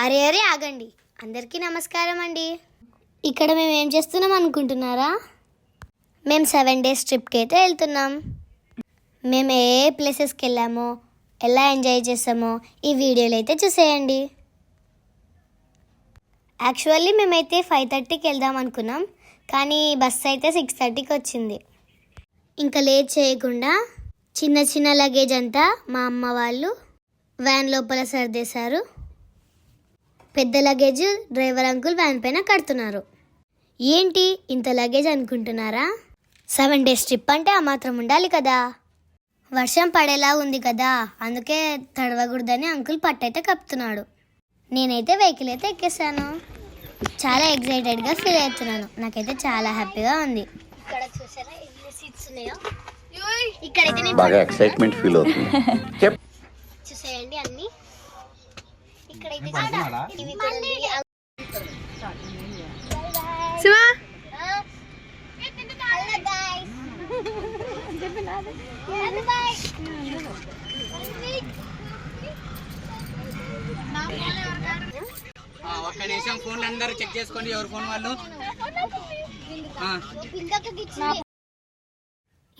అరే అరే ఆగండి, అందరికీ నమస్కారం అండి. ఇక్కడ మేము ఏం చేస్తున్నాం అనుకుంటున్నారా? మేము 7 days ట్రిప్కి అయితే వెళ్తున్నాం. మేము ఏ ప్లేసెస్కి వెళ్ళామో, ఎలా ఎంజాయ్ చేసామో ఈ వీడియోలో అయితే చూసేయండి. యాక్చువల్లీ మేమైతే 5:30కి వెళ్దాం అనుకున్నాం, కానీ బస్ అయితే 6:30కి వచ్చింది. ఇంకా లేట్ చేయకుండా చిన్న చిన్న లగేజ్ అంతా మా అమ్మ వాళ్ళు వ్యాన్ లోపల సర్దేశారు. పెద్ద లగేజ్ డ్రైవర్ అంకుల్ వ్యాన్ పైన కడుతున్నారు. ఏంటి ఇంత లగేజ్ అనుకుంటున్నారా? 7 days ట్రిప్ అంటే ఆ మాత్రం ఉండాలి కదా. వర్షం పడేలా ఉంది కదా, అందుకే తడవకూడదని అంకుల్ పట్టయితే కప్పుతున్నాడు. నేనైతే వెహికల్ అయితే ఎక్కేసాను. చాలా ఎక్సైటెడ్గా ఫీల్ అవుతున్నాను. నాకైతే చాలా హ్యాపీగా ఉంది. ఇక్కడ చూసారా ఎన్ని సీట్స్ ఉన్నాయో? ఇక్కడైతే బాగా ఎక్సైట్మెంట్ ఫీల్ అవుతుంది. చూసేయండి అన్ని. ఇక్కడైతే ఒక్క నిమిషం ఫోన్లు అందరూ చెక్ చేసుకోండి, ఎవరి ఫోన్ వాళ్ళు.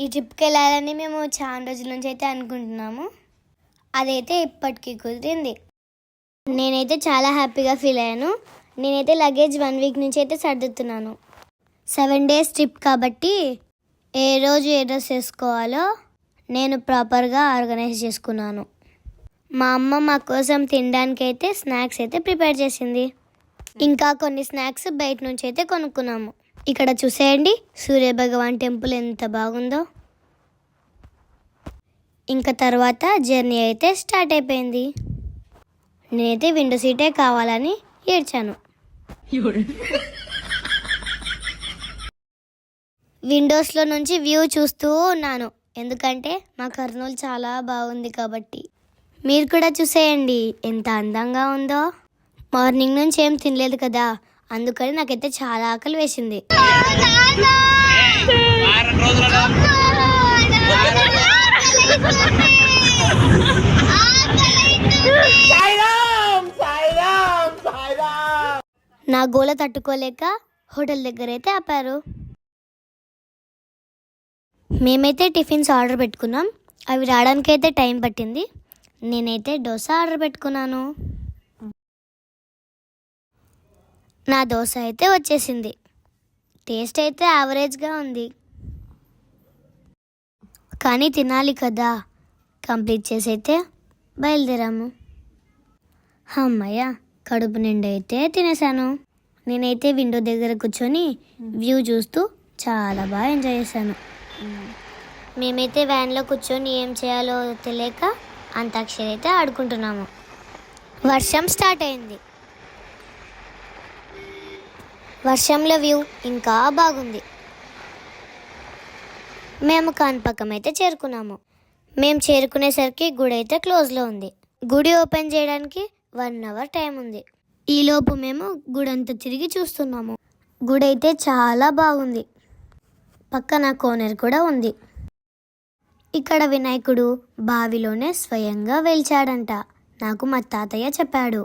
ఈ ట్రిప్కి వెళ్ళాలని మేము చాలా రోజుల నుంచి అయితే అనుకుంటున్నాము. అదైతే ఇప్పటికీ కుదిరింది. నేనైతే చాలా హ్యాపీగా ఫీల్ అయ్యాను. నేనైతే లగేజ్ 1 week నుంచి అయితే సర్దుతున్నాను. 7 days ట్రిప్ కాబట్టి ఏ రోజు ఏ డ్రెస్ వేసుకోవాలో నేను ప్రాపర్గా ఆర్గనైజ్ చేసుకున్నాను. మా అమ్మ మా కోసం తినడానికి అయితే స్నాక్స్ అయితే ప్రిపేర్ చేసింది. ఇంకా కొన్ని స్నాక్స్ బయట నుంచి అయితే కొనుక్కున్నాము. ఇక్కడ చూసేయండి సూర్యభగవాన్ టెంపుల్ ఎంత బాగుందో. ఇంకా తర్వాత జర్నీ అయితే స్టార్ట్ అయిపోయింది. నేనైతే విండో సీటే కావాలని ఏడ్చాను. విండోస్లో నుంచి వ్యూ చూస్తూ ఉన్నాను, ఎందుకంటే మా కర్నూలు చాలా బాగుంది కాబట్టి. మీరు కూడా చూసేయండి ఎంత అందంగా ఉందో. మార్నింగ్ నుంచి ఏం తినలేదు కదా, అందుకని నాకైతే చాలా ఆకలి వేసింది. నా గోల తట్టుకోలేక హోటల్ దగ్గర అయితే ఆపారు. మేమైతే టిఫిన్స్ ఆర్డర్ పెట్టుకున్నాం. అవి రావడానికి అయితే టైం పట్టింది. నేనైతే దోశ ఆర్డర్ పెట్టుకున్నాను. నా దోశ అయితే వచ్చేసింది. టేస్ట్ అయితే యావరేజ్గా ఉంది, కానీ తినాలి కదా. కంప్లీట్ చేసి అయితే బయలుదేరాము. అమ్మయ్య, కడుపు నిండా అయితే తినేసాను. నేనైతే విండో దగ్గర కూర్చొని వ్యూ చూస్తూ చాలా బాగా ఎంజాయ్ చేశాను. మేమైతే వ్యాన్లో కూర్చొని ఏం చేయాలో తెలియక అంతాక్షరి అయితే ఆడుకుంటున్నాము. వర్షం స్టార్ట్ అయింది. వర్షంలో వ్యూ ఇంకా బాగుంది. మేము కాణిపాకం అయితే చేరుకున్నాము. మేము చేరుకునేసరికి గుడి అయితే క్లోజ్లో ఉంది. గుడి ఓపెన్ చేయడానికి 1 hour టైం ఉంది. ఈలోపు మేము గుడి అంతా తిరిగి చూస్తున్నాము. గుడి అయితే చాలా బాగుంది. పక్కన కోనేరు కూడా ఉంది. ఇక్కడ వినాయకుడు బావిలోనే స్వయంగా వెలిచాడంట, నాకు మా తాతయ్య చెప్పాడు.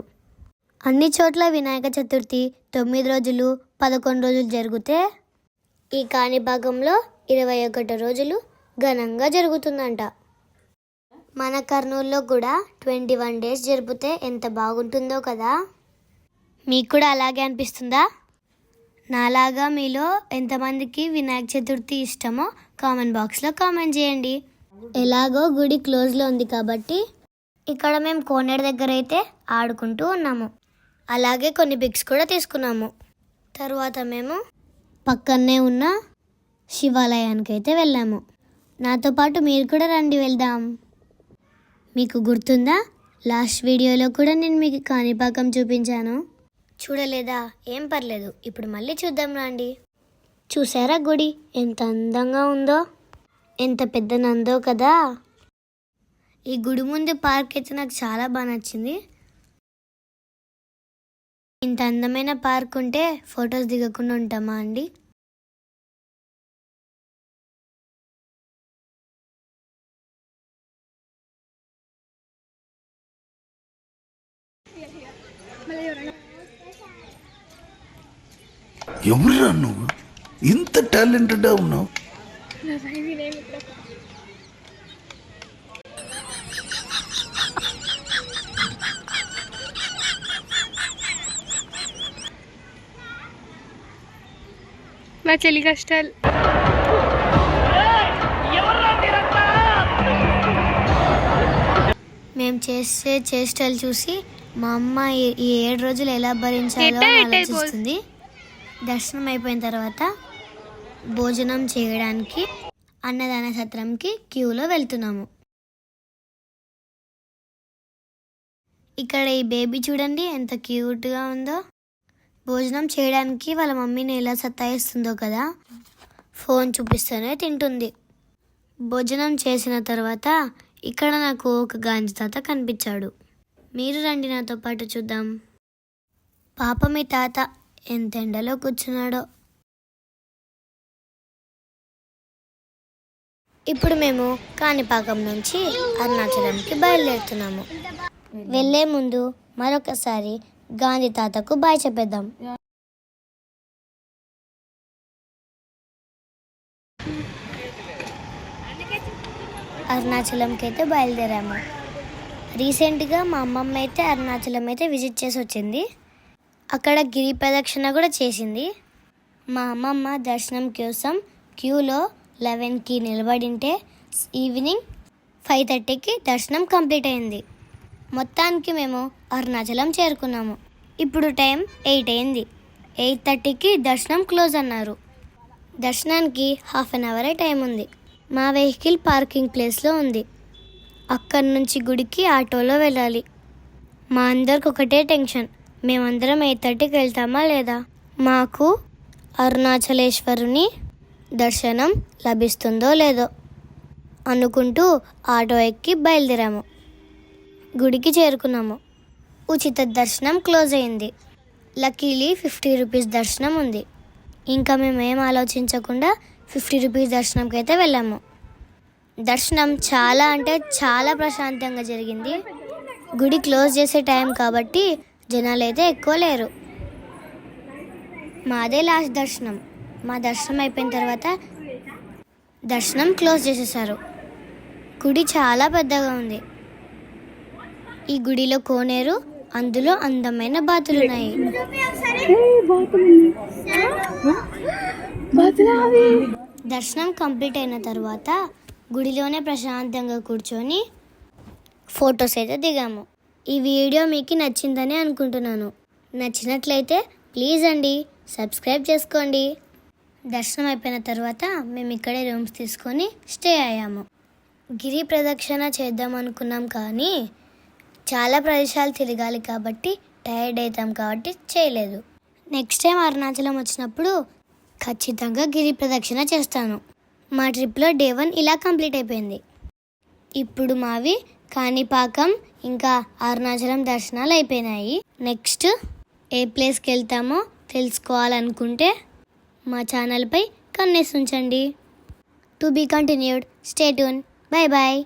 అన్ని చోట్ల వినాయక చతుర్థి 9 రోజులు 11 రోజులు జరిగితే ఈ కాణిపాకంలో 21 రోజులు ఘనంగా జరుగుతుందంట. మన కర్నూలులో కూడా 21 days జరిపితే ఎంత బాగుంటుందో కదా. మీకు కూడా అలాగే అనిపిస్తుందా? నాలాగా మీలో ఎంతమందికి వినాయక చతుర్థి ఇష్టమో కామెంట్ బాక్స్లో కామెంట్ చేయండి. ఎలాగో గుడి క్లోజ్లో ఉంది కాబట్టి ఇక్కడ మేము కోనేరు దగ్గర అయితే ఆడుకుంటూ ఉన్నాము. అలాగే కొన్ని పిక్స్ కూడా తీసుకున్నాము. తర్వాత మేము పక్కనే ఉన్న శివాలయానికి అయితే వెళ్ళాము. నాతో పాటు మీరు కూడా రండి, వెళ్దాం. మీకు గుర్తుందా, లాస్ట్ వీడియోలో కూడా నేను మీకు కాణిపాకం చూపించాను. చూడలేదా? ఏం పర్లేదు, ఇప్పుడు మళ్ళీ చూద్దాం రండి. చూసారా గుడి ఎంత అందంగా ఉందో, ఎంత పెద్ద నందో కదా. ఈ గుడి ముందు పార్క్ అయితే నాకు చాలా బాగా నచ్చింది. ఇంత అందమైన పార్క్ ఉంటే ఫొటోస్ దిగకుండా ఉంటామా అండి? ఎవరురా నువ్వు ఇంత టాలెంటెడ్ ఉన్నావు? మా చెల్లి కష్టాలు. మేము చేసే చేష్టలు చూసి మా అమ్మ ఈ 7 రోజులు ఎలా భరించాలో అని ఆలోచిస్తుంది. దర్శనం అయిపోయిన తర్వాత భోజనం చేయడానికి అన్నదాన సత్రంకి క్యూలో వెళ్తున్నాము. ఇక్కడ ఈ బేబీ చూడండి ఎంత క్యూట్గా ఉందో. భోజనం చేయడానికి వాళ్ళ మమ్మీని ఎలా సతాయిస్తుందో కదా, ఫోన్ చూపిస్తూనే తింటుంది. భోజనం చేసిన తర్వాత ఇక్కడ నాకు ఒక గాంజీ తాత కనిపించాడు. మీరు రండి నాతో పాటు చూద్దాం. పాప మీ తాత ఎంత ఎండలో కూర్చున్నాడో. ఇప్పుడు మేము కాణిపాకం నుంచి అరుణాచలంకి బయలుదేరుతున్నాము. వెళ్ళే ముందు మరొకసారి గాంధీ తాతకు బాయ్ చెప్పేద్దాం. అరుణాచలంకి అయితే బయలుదేరాము. రీసెంట్గా మా అమ్మమ్మ అయితే అరుణాచలం అయితే విజిట్ చేసి వచ్చింది. అక్కడ గిరి ప్రదక్షిణ కూడా చేసింది. మా అమ్మమ్మ దర్శనం కోసం క్యూలో 11కి నిలబడింటే ఈవినింగ్ 5:30కి దర్శనం కంప్లీట్ అయింది. మొత్తానికి మేము అరుణాచలం చేరుకున్నాము. ఇప్పుడు టైం 8 అయింది. 8:30కి దర్శనం క్లోజ్ అన్నారు. దర్శనానికి ½ అన్ అవరే టైం ఉంది. మా వెహికల్ పార్కింగ్ ప్లేస్లో ఉంది. అక్కడి నుంచి గుడికి ఆటోలో వెళ్ళాలి. మా అందరికి ఒకటే టెన్షన్, మేమందరం 8:30కి వెళ్తామా లేదా, మాకు అరుణాచలేశ్వరుని దర్శనం లభిస్తుందో లేదో అనుకుంటూ ఆటో ఎక్కి బయలుదేరాము. గుడికి చేరుకున్నాము. ఉచిత దర్శనం క్లోజ్ అయింది. లక్కీలీ 50 రూపీస్ దర్శనం ఉంది. ఇంకా మేము ఏం ఆలోచించకుండా 50 రూపీస్ దర్శనంకి అయితే వెళ్ళాము. దర్శనం చాలా అంటే చాలా ప్రశాంతంగా జరిగింది. గుడి క్లోజ్ చేసే టైం కాబట్టి జనాలు అయితే ఎక్కువ లేరు. మాదే లాస్ట్ దర్శనం. మా దర్శనం అయిపోయిన తర్వాత దర్శనం క్లోజ్ చేసేసారు. గుడి చాలా పెద్దగా ఉంది. ఈ గుడిలో కోనేరు, అందులో అందమైన బాతులున్నాయి. దర్శనం కంప్లీట్ అయిన తర్వాత గుడిలోనే ప్రశాంతంగా కూర్చొని ఫొటోస్ అయితే దిగాము. ఈ వీడియో మీకు నచ్చిందని అనుకుంటున్నాను. నచ్చినట్లయితే ప్లీజ్ అండి సబ్స్క్రైబ్ చేసుకోండి. దర్శనం అయిపోయిన తర్వాత మేము ఇక్కడే రూమ్స్ తీసుకొని స్టే అయ్యాము. గిరి ప్రదక్షిణ చేద్దాం అనుకున్నాం కానీ చాలా ప్రదేశాలు తిరగాలి కాబట్టి టైర్డ్ అవుతాం కాబట్టి చేయలేదు. నెక్స్ట్ టైం అరుణాచలం వచ్చినప్పుడు ఖచ్చితంగా గిరి ప్రదక్షిణ చేస్తాను. మా ట్రిప్లో డే 1 ఇలా కంప్లీట్ అయిపోయింది. ఇప్పుడు మావి కాణిపాకం ఇంకా అరుణాచలం దర్శనాలు అయిపోయినాయి. నెక్స్ట్ ఏ ప్లేస్కి వెళ్తామో తెలుసుకోవాలనుకుంటే మా ఛానల్పై కన్నేసి ఉంచండి. To be continued. Stay tune. Bye bye.